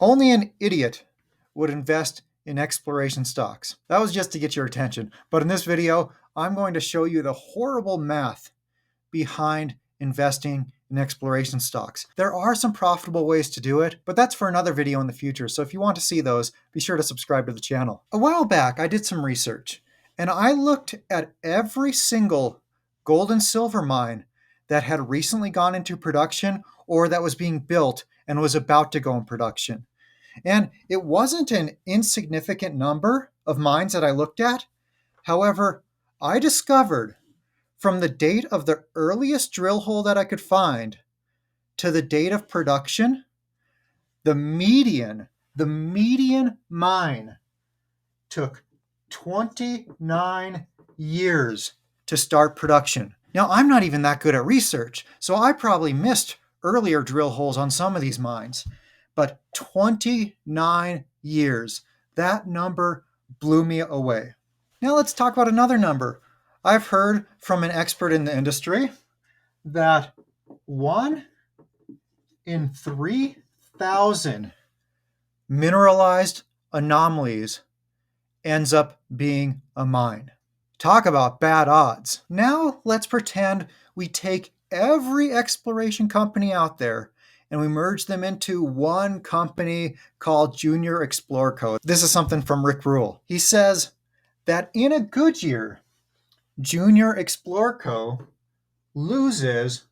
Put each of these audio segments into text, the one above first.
Only an idiot would invest in exploration stocks. That was just to get your attention. But in this video, I'm going to show you the horrible math behind investing in exploration stocks. There are some profitable ways to do it, but that's for another video in the future. So if you want to see those, be sure to subscribe to the channel. A while back, I did some research and I looked at every single gold and silver mine that had recently gone into production or that was being built and was about to go in production. And it wasn't an insignificant number of mines that I looked at. However, I discovered from the date of the earliest drill hole that I could find to the date of production, the median mine took 29 years to start production. Now, I'm not even that good at research, so I probably missed earlier drill holes on some of these mines. But 29 years, that number blew me away. Now let's talk about another number. I've heard from an expert in the industry that 1 in 3,000 mineralized anomalies ends up being a mine. Talk about bad odds. Now let's pretend we take every exploration company out there and we merge them into one company called Junior Explorer Co. This is something from Rick Rule. He says that in a good year, Junior Explorer Co. loses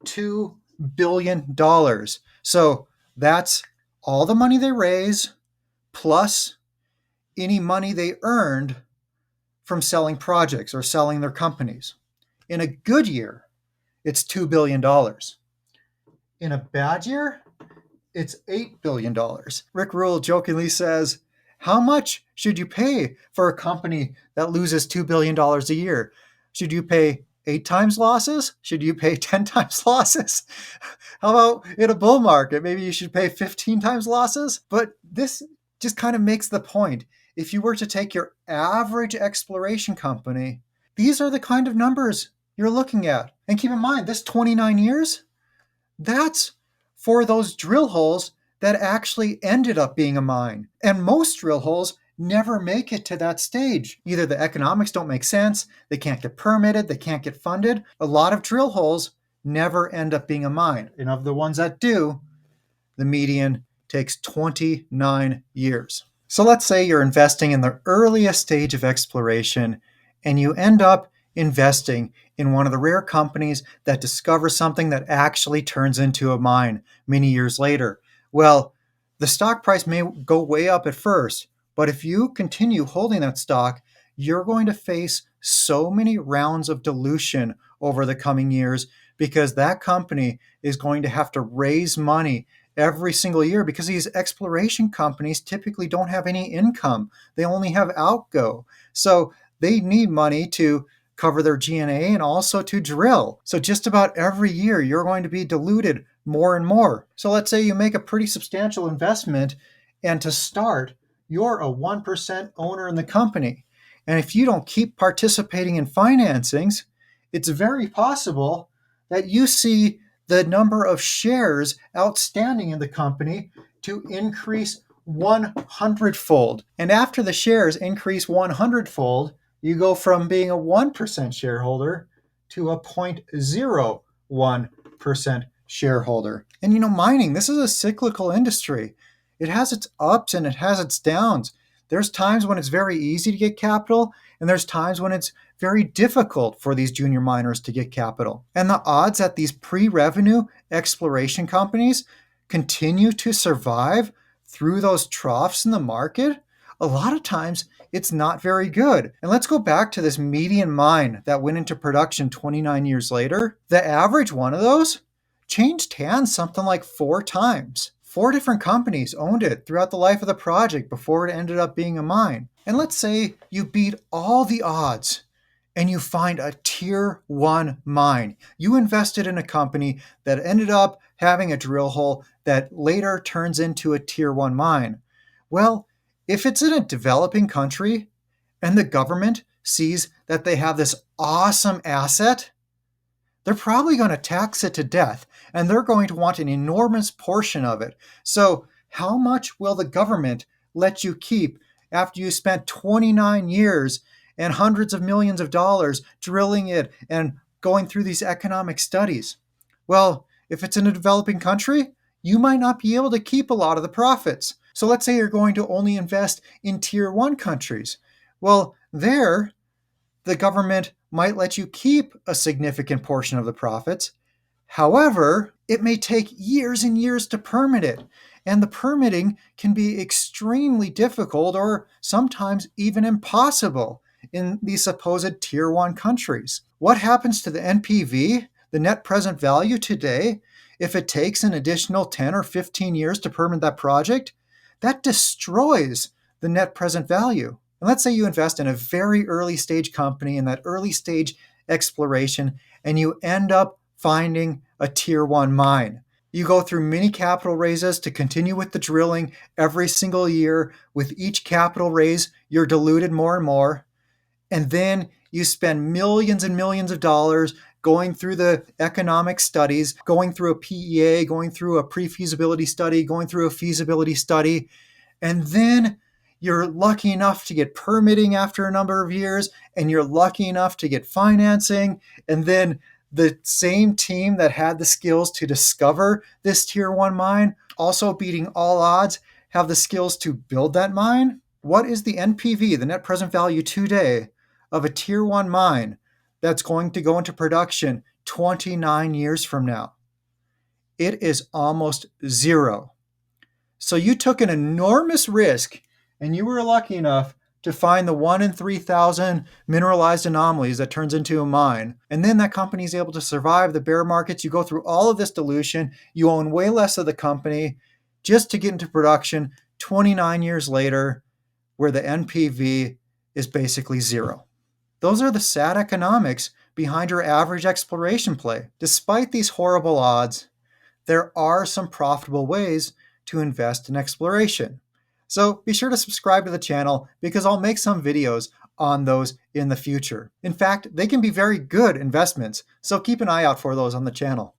$2 billion. So that's all the money they raise plus any money they earned from selling projects or selling their companies. In a good year, it's $2 billion. In a bad year, it's $8 billion. Rick Rule jokingly says, how much should you pay for a company that loses $2 billion a year? Should you pay 8 times losses? Should you pay 10 times losses? How about in a bull market? Maybe you should pay 15 times losses? But this just kind of makes the point. If you were to take your average exploration company, these are the kind of numbers you're looking at. And keep in mind, this 29 years, that's for those drill holes that actually ended up being a mine. And most drill holes never make it to that stage. Either the economics don't make sense, they can't get permitted, they can't get funded. A lot of drill holes never end up being a mine. And of the ones that do, the median takes 29 years. So let's say you're investing in the earliest stage of exploration and you end up investing in one of the rare companies that discovers something that actually turns into a mine many years later. Well, the stock price may go way up at first, but if you continue holding that stock, you're going to face so many rounds of dilution over the coming years because that company is going to have to raise money every single year because these exploration companies typically don't have any income. They only have outgo. So they need money to cover their G&A and also to drill. So just about every year, you're going to be diluted more and more. So let's say you make a pretty substantial investment, and to start, you're a 1% owner in the company. And if you don't keep participating in financings, it's very possible that you see the number of shares outstanding in the company to increase 100-fold. And after the shares increase 100-fold, you go from being a 1% shareholder to a 0.01% shareholder. And mining, this is a cyclical industry. It has its ups and it has its downs. There's times when it's very easy to get capital, and there's times when it's very difficult for these junior miners to get capital. And the odds that these pre-revenue exploration companies continue to survive through those troughs in the market, a lot of times it's not very good. And let's go back to this median mine that went into production 29 years later. The average one of those changed hands something like 4 times. 4 different companies owned it throughout the life of the project before it ended up being a mine. And let's say you beat all the odds and you find a tier 1 mine. You invested in a company that ended up having a drill hole that later turns into a tier 1 mine. Well, if it's in a developing country and the government sees that they have this awesome asset, they're probably going to tax it to death, and they're going to want an enormous portion of it. So How much will the government let you keep after you spent 29 years and hundreds of millions of dollars drilling it and going through these economic studies? Well, if it's in a developing country, you might not be able to keep a lot of the profits. So let's say you're going to only invest in tier one countries. Well, there, the government might let you keep a significant portion of the profits. However, it may take years and years to permit it, and the permitting can be extremely difficult or sometimes even impossible in these supposed tier one countries. What happens to the NPV, the net present value today, if it takes an additional 10 or 15 years to permit that project? That destroys the net present value. And let's say you invest in a very early stage company in that early stage exploration, and you end up finding a tier one mine. You go through many capital raises to continue with the drilling every single year. With each capital raise, you're diluted more and more. And then you spend millions and millions of dollars going through the economic studies, going through a PEA, going through a pre-feasibility study, going through a feasibility study, and then you're lucky enough to get permitting after a number of years, and you're lucky enough to get financing, and then the same team that had the skills to discover this tier one mine, also beating all odds, have the skills to build that mine. What is the NPV, the net present value today, of a tier one mine that's going to go into production 29 years from now? It is almost zero. So you took an enormous risk, and you were lucky enough to find the 1 in 3,000 mineralized anomalies that turns into a mine. And then that company is able to survive the bear markets. You go through all of this dilution. You own way less of the company just to get into production 29 years later, where the NPV is basically zero. Those are the sad economics behind your average exploration play. Despite these horrible odds, there are some profitable ways to invest in exploration. So be sure to subscribe to the channel because I'll make some videos on those in the future. In fact, they can be very good investments, so keep an eye out for those on the channel.